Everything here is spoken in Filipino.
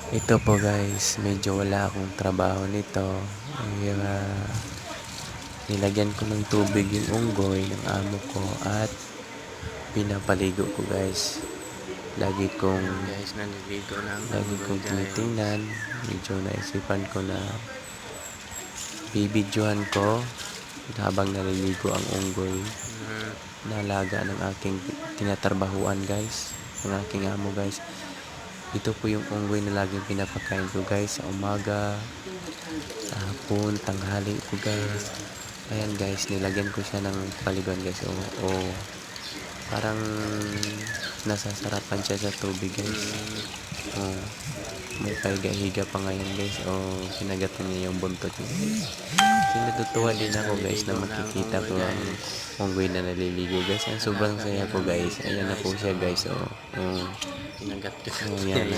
Ito po guys, medyo wala akong trabaho nito. Ay, nilagyan ko ng tubig yung unggoy ng amo ko at pinapaligo ko guys. Lagi kong tinitingnan. Medyo naisipan ko na bibidyohan ko habang naliligo ang unggoy na alaga ng aking tinatrabahuan guys, ng aking amo guys. Ito po yung unggoy na laging pinapakain ko guys sa umaga, sa hapon, tanghali po guys. Ayan guys, nilagyan ko siya ng paliguan guys. O parang nasasarapan siya sa tubig guys. May pahiga-higa pa ngayon guys. Kinagatan niya yung buntot niya. Natutuwa din ako guys na makikita ko ang unggoy na naliligo guys. Ang sobrang saya ko guys. Ayan na po siya guys. Kinagat ko. Ayan.